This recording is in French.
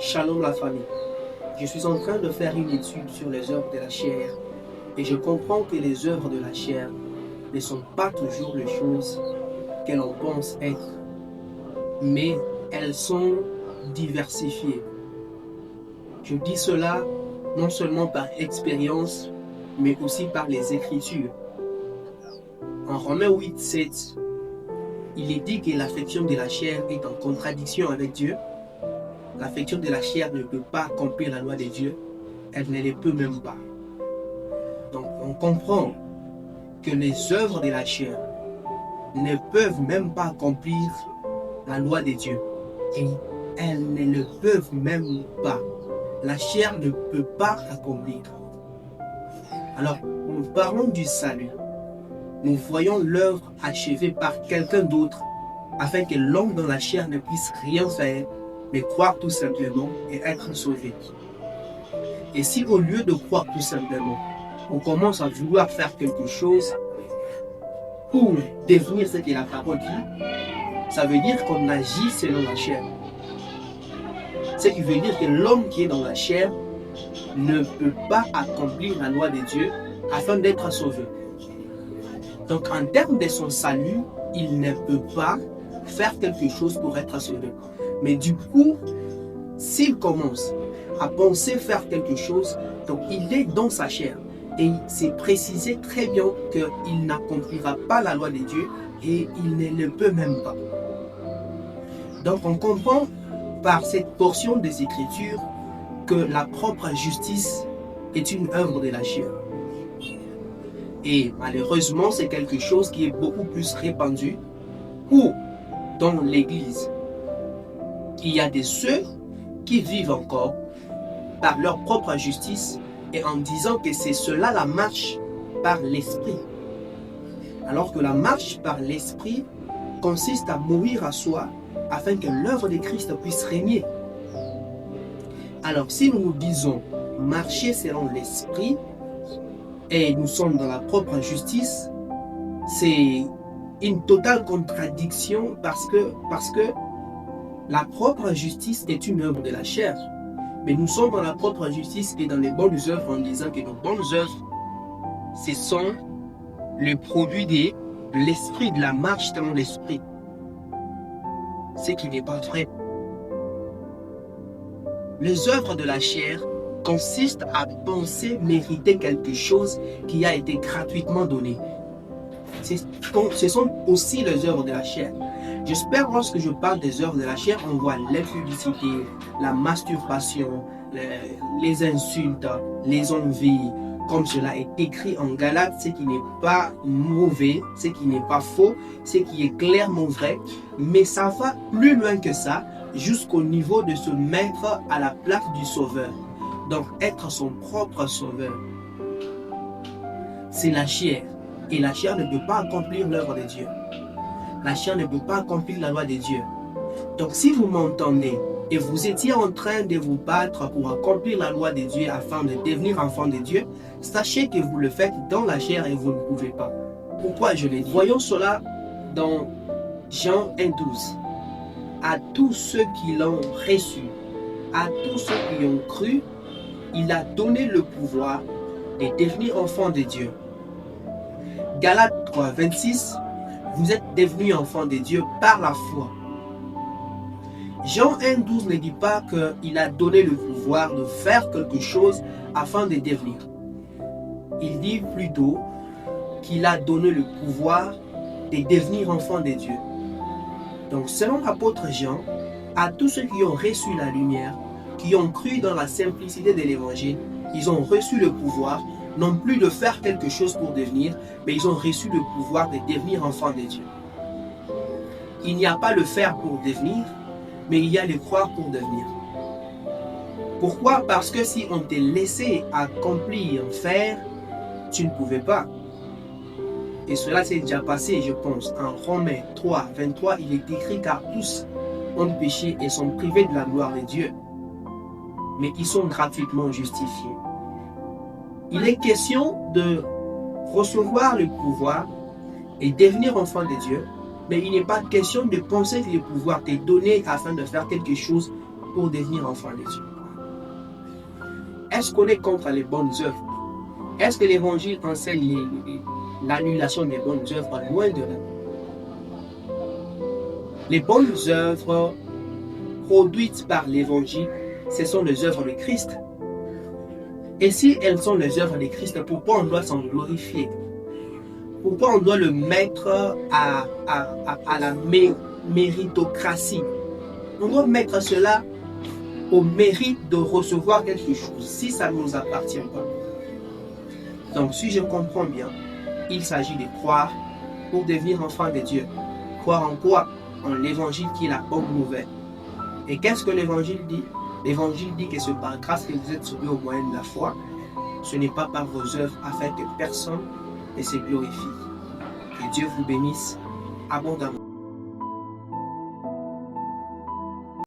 Shalom la famille. Je suis en train de faire une étude sur les œuvres de la chair et je comprends que les œuvres de la chair ne sont pas toujours les choses que l'on pense être, mais elles sont diversifiées. Je dis cela non seulement par expérience, mais aussi par les Écritures. En Romains 8, 7, il est dit que l'affection de la chair est en contradiction avec Dieu. L'affection de la chair ne peut pas accomplir la loi de Dieu. Elle ne le peut même pas. Donc on comprend que les œuvres de la chair ne peuvent même pas accomplir la loi de Dieu. Et elles ne le peuvent même pas. La chair ne peut pas accomplir. Alors, nous parlons du salut. Nous voyons l'œuvre achevée par quelqu'un d'autre afin que l'homme dans la chair ne puisse rien faire, mais croire tout simplement et être sauvé. Et si au lieu de croire tout simplement, on commence à vouloir faire quelque chose pour devenir ce que la parole dit, ça veut dire qu'on agit selon la chair. Ce qui veut dire que l'homme qui est dans la chair ne peut pas accomplir la loi de Dieu afin d'être sauvé. Donc en termes de son salut, il ne peut pas faire quelque chose pour être sauvé. Mais du coup, s'il commence à penser faire quelque chose, donc il est dans sa chair. Et c'est précisé très bien qu'il n'accomplira pas la loi de Dieu et il ne le peut même pas. Donc on comprend par cette portion des Écritures que la propre justice est une œuvre de la chair. Et malheureusement, c'est quelque chose qui est beaucoup plus répandu ou dans l'Église. Il y a des ceux qui vivent encore par leur propre justice et en disant que c'est cela la marche par l'esprit. Alors que la marche par l'esprit consiste à mourir à soi afin que l'œuvre de Christ puisse régner. Alors si nous disons marcher selon l'esprit et nous sommes dans la propre justice, c'est une totale contradiction parce que la propre justice est une œuvre de la chair. Mais nous sommes dans la propre justice et dans les bonnes œuvres en disant que nos bonnes œuvres, ce sont le produit de l'esprit, de la marche dans l'esprit. Ce qui n'est pas vrai. Les œuvres de la chair consistent à penser mériter quelque chose qui a été gratuitement donné. Ce sont aussi les œuvres de la chair. J'espère que lorsque je parle des œuvres de la chair, on voit l'impudicité, la masturbation, les insultes, les envies, comme cela est écrit en Galates, ce qui n'est pas mauvais, ce qui n'est pas faux, ce qui est clairement vrai, mais ça va plus loin que ça, jusqu'au niveau de se mettre à la place du Sauveur. Donc être son propre Sauveur. C'est la chair. Et la chair ne peut pas accomplir l'œuvre de Dieu. La chair ne peut pas accomplir la loi de Dieu. Donc si vous m'entendez et vous étiez en train de vous battre pour accomplir la loi de Dieu afin de devenir enfant de Dieu, sachez que vous le faites dans la chair et vous ne pouvez pas. Pourquoi je l'ai dit? Voyons cela dans Jean 1,12. À tous ceux qui l'ont reçu, à tous ceux qui ont cru, il a donné le pouvoir de devenir enfant de Dieu. Galates 3, 26, vous êtes devenus enfants de Dieu par la foi. Jean 1,12 ne dit pas qu'il a donné le pouvoir de faire quelque chose afin de devenir. Il dit plutôt qu'il a donné le pouvoir de devenir enfants de Dieu. Donc selon l'apôtre Jean, à tous ceux qui ont reçu la lumière, qui ont cru dans la simplicité de l'évangile, ils ont reçu le pouvoir non plus de faire quelque chose pour devenir, mais ils ont reçu le pouvoir de devenir enfants de Dieu. Il n'y a pas le faire pour devenir, mais il y a le croire pour devenir. Pourquoi? Parce que si on te laissait accomplir, faire, tu ne pouvais pas. Et cela s'est déjà passé, je pense. En Romains 3, 23, il est écrit car tous ont péché et sont privés de la gloire de Dieu, mais ils sont gratuitement justifiés. Il est question de recevoir le pouvoir et devenir enfant de Dieu, mais il n'est pas question de penser que le pouvoir t'est donné afin de faire quelque chose pour devenir enfant de Dieu? Est-ce qu'on est contre les bonnes œuvres? Est-ce que l'Évangile enseigne l'annulation des bonnes œuvres? Loin de là. Les bonnes œuvres produites par l'Évangile, ce sont les œuvres de Christ. Et si elles sont les œuvres de Christ, pourquoi on doit s'en glorifier? Pourquoi on doit le mettre à la méritocratie? On doit mettre cela au mérite de recevoir quelque chose, si ça ne nous appartient pas. Donc, si je comprends bien, il s'agit de croire pour devenir enfant de Dieu. Croire en quoi? En l'Évangile qui est la bonne nouvelle. Et qu'est-ce que l'Évangile dit? L'Évangile dit que c'est par grâce que vous êtes sauvés au moyen de la foi. Ce n'est pas par vos œuvres, afin que personne ne se glorifie. Que Dieu vous bénisse abondamment.